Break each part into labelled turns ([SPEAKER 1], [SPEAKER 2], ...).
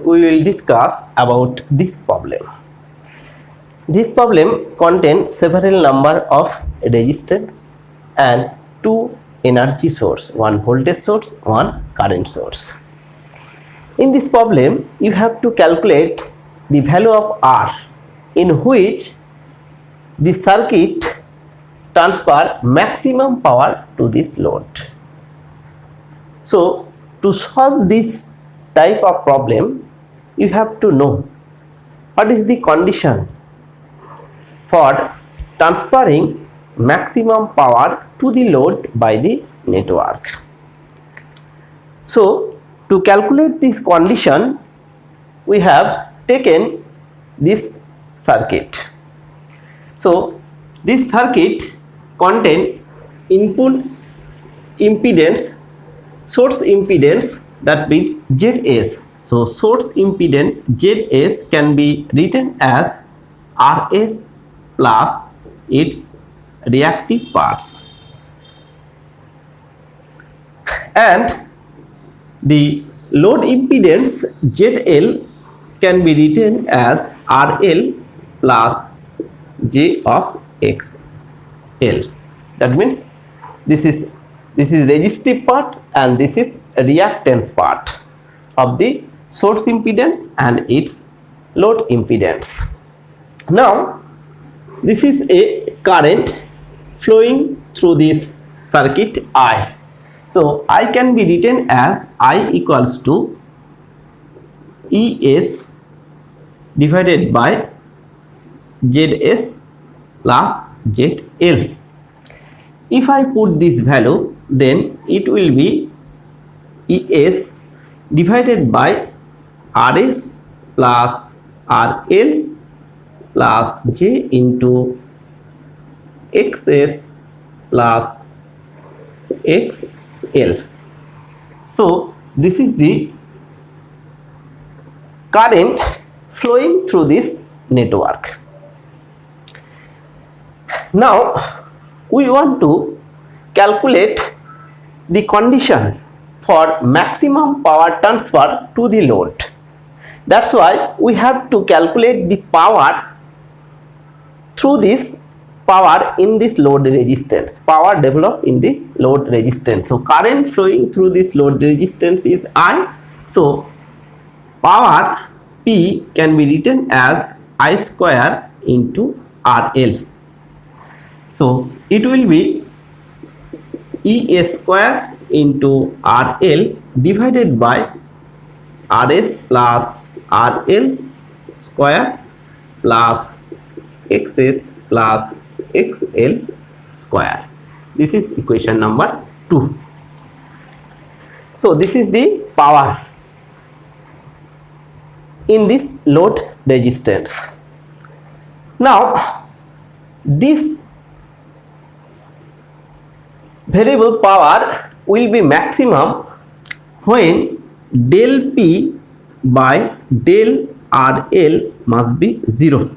[SPEAKER 1] we will discuss about this problem. This problem contains several number of resistance and two energy source, one voltage source, one current source. In this problem, you have to calculate the value of R in which the circuit transfer maximum power to this load. So, to solve this type of problem, you have to know what is the condition for transferring maximum power to the load by the network. So, to calculate this condition, we have taken this circuit. So, this circuit contains input impedance, source impedance, that means ZS. So, source impedance ZS can be written as RS plus its reactive parts, and the load impedance ZL can be written as RL plus J of XL. That means this is resistive part and this is reactance part of the source impedance and its load impedance. Now, this is a current flowing through this circuit I. So, I can be written as I equals to ES divided by ZS plus ZL. If I put this value, then it will be ES divided by RS plus RL plus J into XS plus XL. So, this is the current flowing through this network. Now, we want to calculate the condition for maximum power transfer to the load. That's why we have to calculate the power through this power in this load resistance, power developed in this load resistance. So, current flowing through this load resistance is I. So, power P can be written as I square into RL. So, it will be ES square into RL divided by RS plus RL square plus XS plus XL square. This is equation number 2. So, this is the power in this load resistance. Now, this variable power will be maximum when del P by del RL must be 0.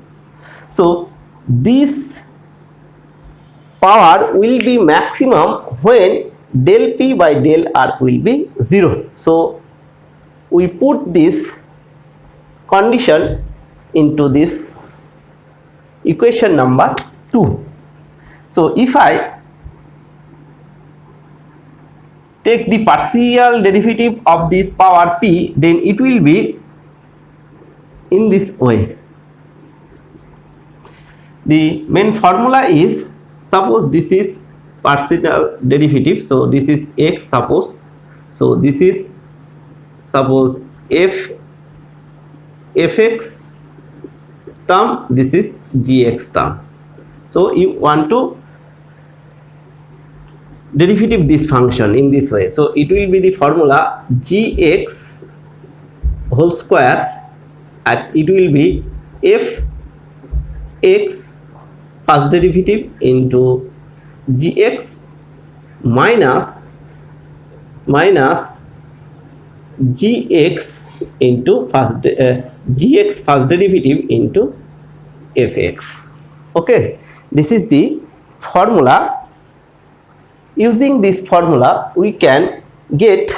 [SPEAKER 1] So, this power will be maximum when del P by del R will be 0. So, we put this condition into this equation number 2. So, if I take the partial derivative of this power P, then it will be in this way. The main formula is, suppose this is partial derivative, so this is x suppose, so this is suppose fx term, this is gx term. So, you want to derivative this function in this way. So, it will be the formula gx whole square and it will be fx first derivative into gx minus gx into gx first derivative into fx. Okay, this is the formula. Using this formula, we can get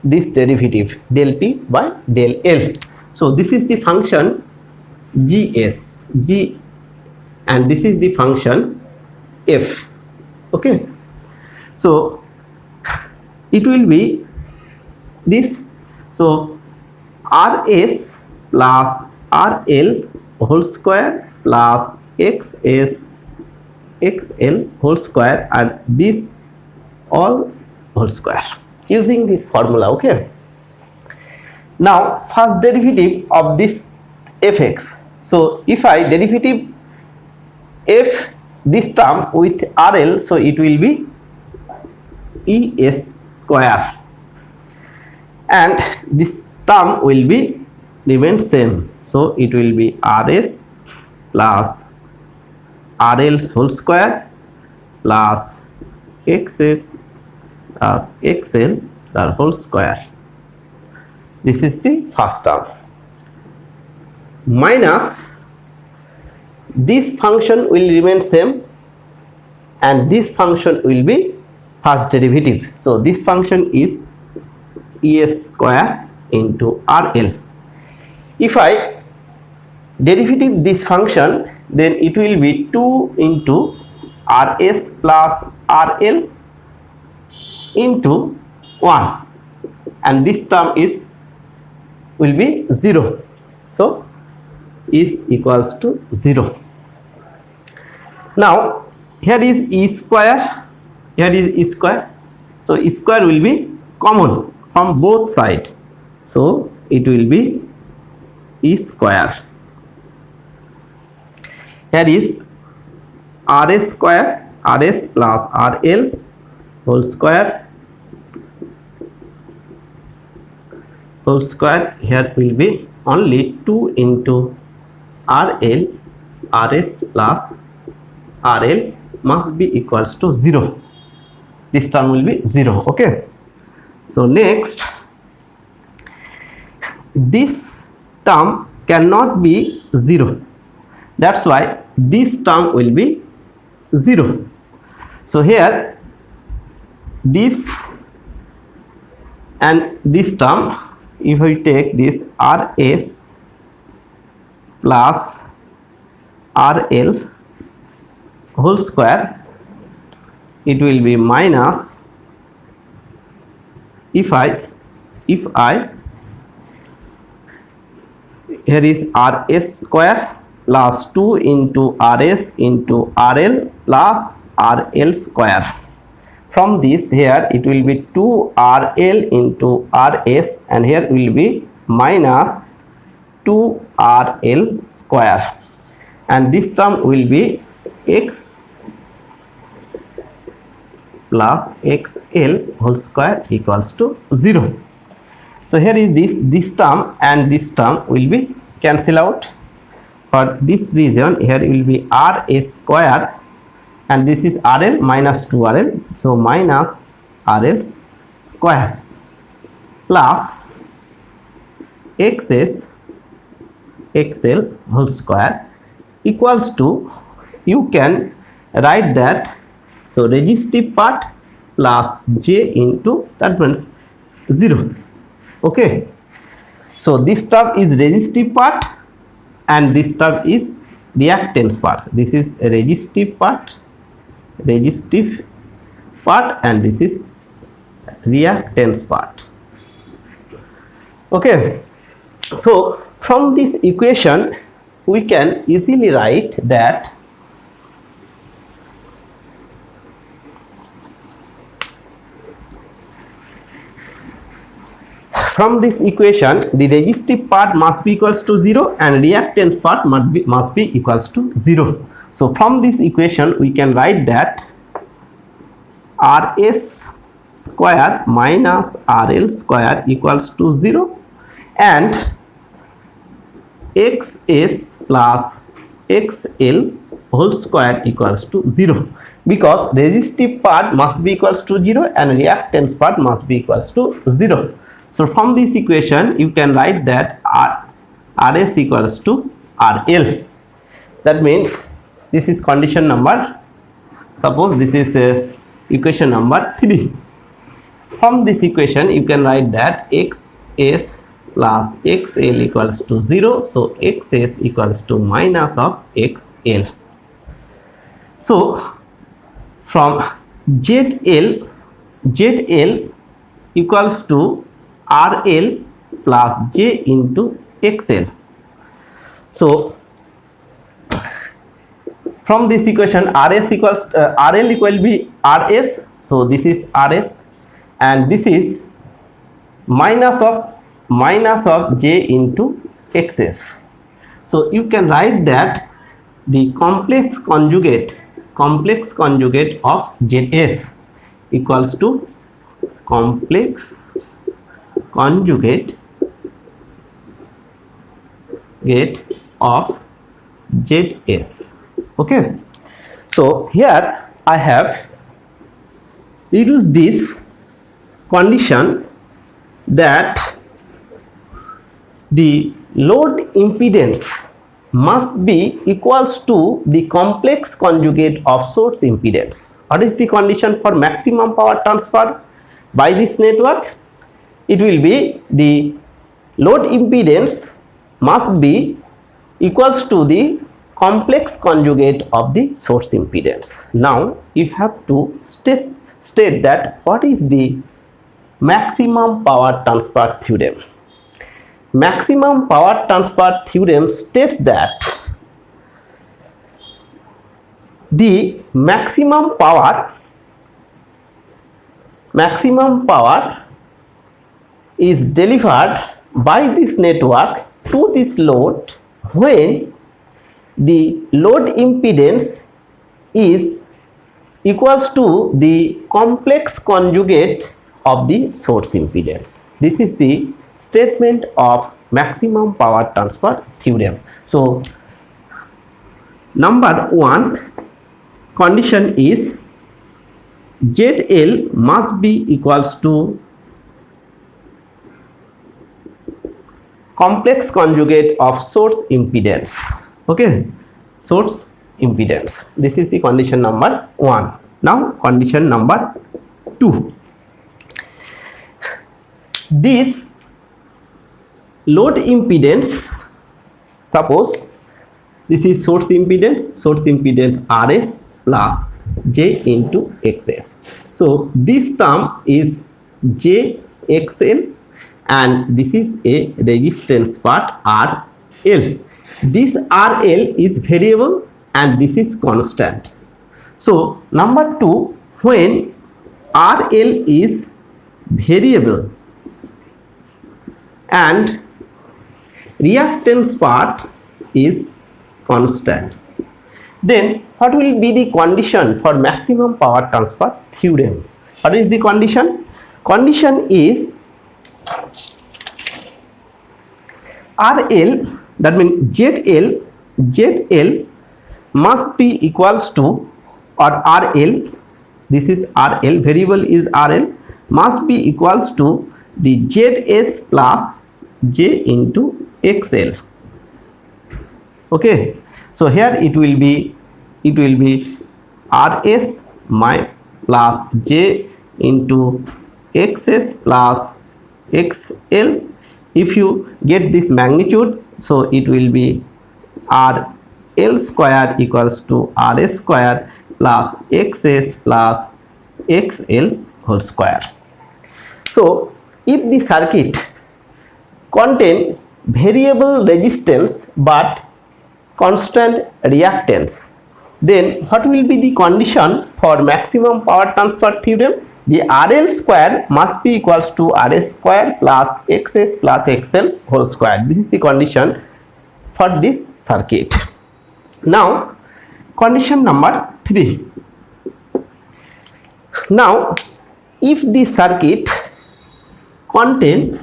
[SPEAKER 1] this derivative del P by del L. So this is the function G, and this is the function f. Okay, so it will be this. So Rs plus RL whole square plus XL whole square, and this all whole square using this formula. Okay, now first derivative of this fx. So if I derivative f this term with RL, so it will be ES square, and this term will be remain same. So it will be Rs plus RL whole square plus XS plus XL the whole square. This is the first term, minus this function will remain same, and this function will be first derivative. So this function is ES square into RL. If I derivative this function, then it will be 2 into Rs plus RL into 1, and this term is will be 0. So is equals to 0. Now here is E square, here is E square. So E square will be common from both sides. So it will be E square. Here is Rs square, Rs plus RL whole square. Whole square here will be only 2 into RL, Rs plus RL must be equals to 0. This term will be 0. Okay. So next, this term cannot be 0. That's why this term will be 0. So here this and this term, if we take this Rs plus RL whole square, it will be minus, if I here is Rs square plus 2 into Rs into RL plus RL square. From this, here it will be 2 RL into Rs, and here will be minus 2 RL square, and this term will be X plus XL whole square equals to 0. So here is this term and this term will be cancel out. For this reason, here will be Rs square, and this is RL minus 2RL, so minus RL square plus XS XL whole square equals to, you can write that, so resistive part plus J into, that means 0. Okay, so this term is resistive part and this term is reactance part. This is a resistive part, and this is reactance part. Okay, so from this equation we can easily write that from this equation the resistive part must be equals to 0 and reactance part must be equals to 0. So from this equation we can write that Rs square minus RL square equals to 0 and XS plus XL whole square equals to 0, because resistive part must be equals to 0 and reactance part must be equals to 0. So from this equation you can write that Rs equals to RL. That means this is condition number, suppose this is equation number 3. From this equation you can write that XS plus XL equals to 0. So XS equals to minus of XL. So from ZL equals to RL plus J into XL. So from this equation RL equal be RS. So this is RS and this is minus of J into XS. So you can write that the complex conjugate of ZS equals to complex conjugate of ZS. Okay, so here I have reduced this condition that the load impedance must be equals to the complex conjugate of source impedance. What is the condition for maximum power transfer by this network? It will be the load impedance must be equals to the complex conjugate of the source impedance. Now you have to state that what is the maximum power transfer theorem. Maximum power transfer theorem states that the maximum power is delivered by this network to this load when the load impedance is equals to the complex conjugate of the source impedance. This is the statement of maximum power transfer theorem. So number 1 condition is ZL must be equals to complex conjugate of source impedance. Okay, source impedance. This is the condition number 1. Now condition number 2. This load impedance, suppose this is source impedance RS plus J into XS. So this term is JXL and this is a resistance part RL. This RL is variable and this is constant. So number 2, when RL is variable and reactance part is constant, then what will be the condition for maximum power transfer theorem? What is the condition? Condition is RL, that means ZL must be equals to, or RL, this is RL, variable is RL, must be equals to the ZS plus J into XL. Okay, so here it will be RS plus J into XS plus XL. If you get this magnitude, so it will be RL square equals to RS square plus XS plus XL whole square. So if the circuit contain variable resistance but constant reactance, then what will be the condition for maximum power transfer theorem? The RL square must be equals to RS square plus XS plus XL whole square. This is the condition for this circuit. Now condition number 3. Now if the circuit contain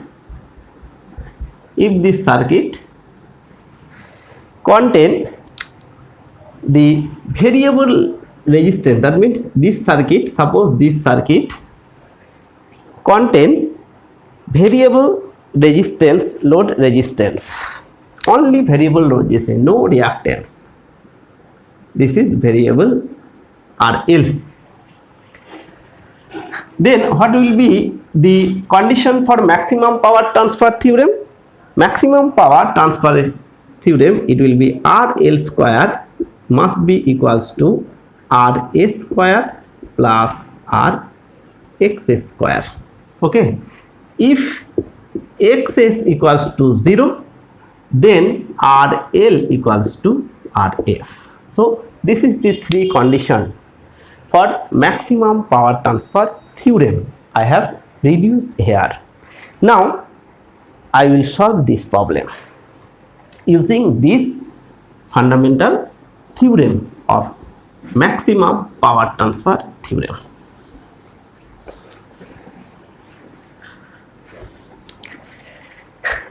[SPEAKER 1] the variable resistance, that means this circuit, suppose this circuit contain variable resistance, load resistance, only variable load resistance, no reactance. This is variable RL. Then what will be the condition for maximum power transfer theorem? maximum power transfer theorem, it will be RL square must be equals to RS square plus RXS square. Okay, if XS equals to 0, then RL equals to RS. So this is the three condition for maximum power transfer theorem I have reduced here. Now I will solve this problem using this fundamental theorem of maximum power transfer theorem.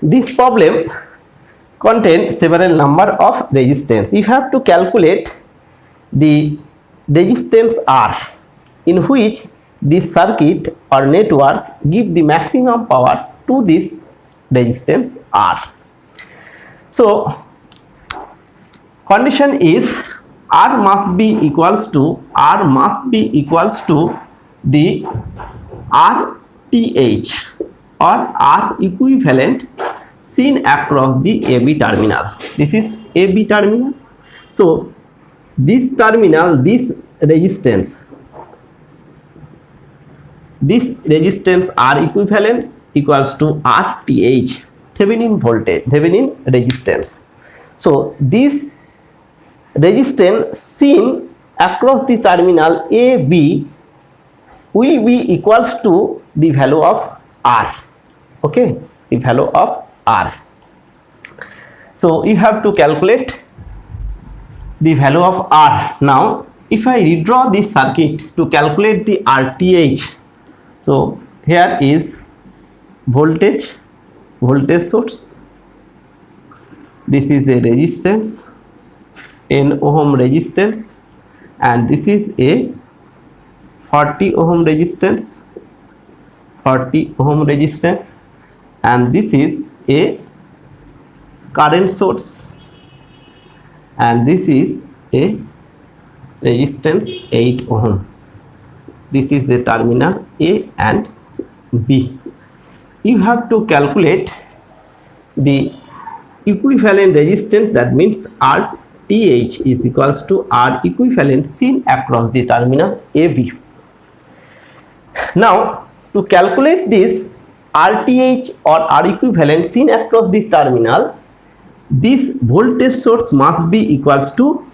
[SPEAKER 1] This problem contains several number of resistance. You have to calculate the resistance R in which this circuit or network give the maximum power to this resistance R. So condition is R must be equals to the RTH or R equivalent seen across the AB terminal. This is AB terminal. So this terminal, this resistance R equivalent equals to RTH, Thevenin voltage, Thevenin resistance. So this resistance seen across the terminal AB will be equals to the value of R. Okay, the value of R. So you have to calculate the value of R. Now if I redraw this circuit to calculate the RTH, so here is voltage source, this is a resistance 10 ohm resistance, and this is a 40 ohm resistance, and this is a current source, and this is a resistance 8 ohm. This is the terminal A and B. You have to calculate the equivalent resistance, that means RTH is equals to R equivalent seen across the terminal AB. Now to calculate this RTH or R equivalent seen across this terminal, this voltage source must be equals to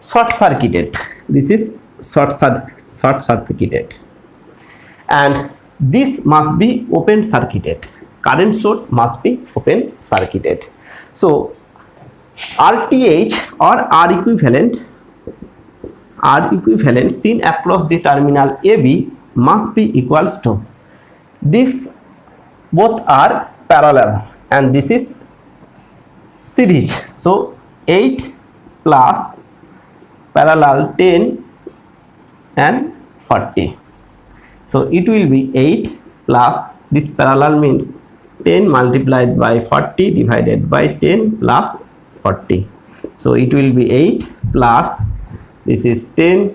[SPEAKER 1] short circuited. This is short circuited, and this must be open circuited. Current source must be open circuited. So RTH or R equivalent seen across the terminal AB must be equals to, this both are parallel and this is series. So 8 plus parallel 10 and 40. So it will be 8 plus this parallel means 10 multiplied by 40 divided by 10 plus 40. So it will be 8 plus this is 10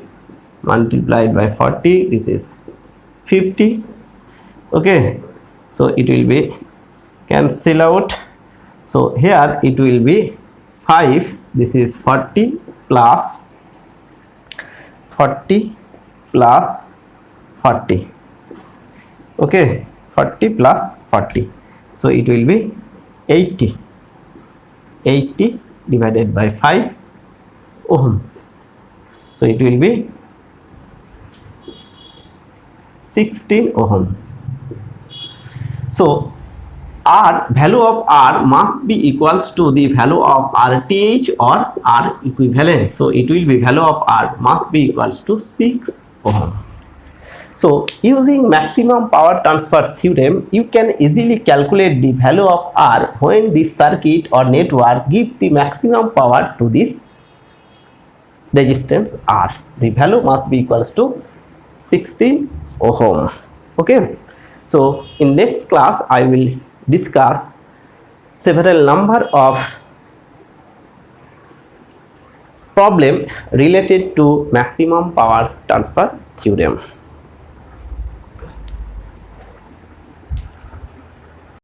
[SPEAKER 1] multiplied by 40, this is 50. Okay, so it will be cancel out. So here it will be 5, this is 40 plus 40 plus 40. Okay, 40 plus 40. So it will be 80 divided by 5 ohms. So it will be 16 ohm. So value of R must be equals to the value of RTH or R equivalent. So it will be value of R must be equals to 6 ohm. So using maximum power transfer theorem, you can easily calculate the value of R when this circuit or network give the maximum power to this resistance R. The value must be equals to 16 ohm. Okay, so in next class I will discuss several number of problem related to maximum power transfer theorem.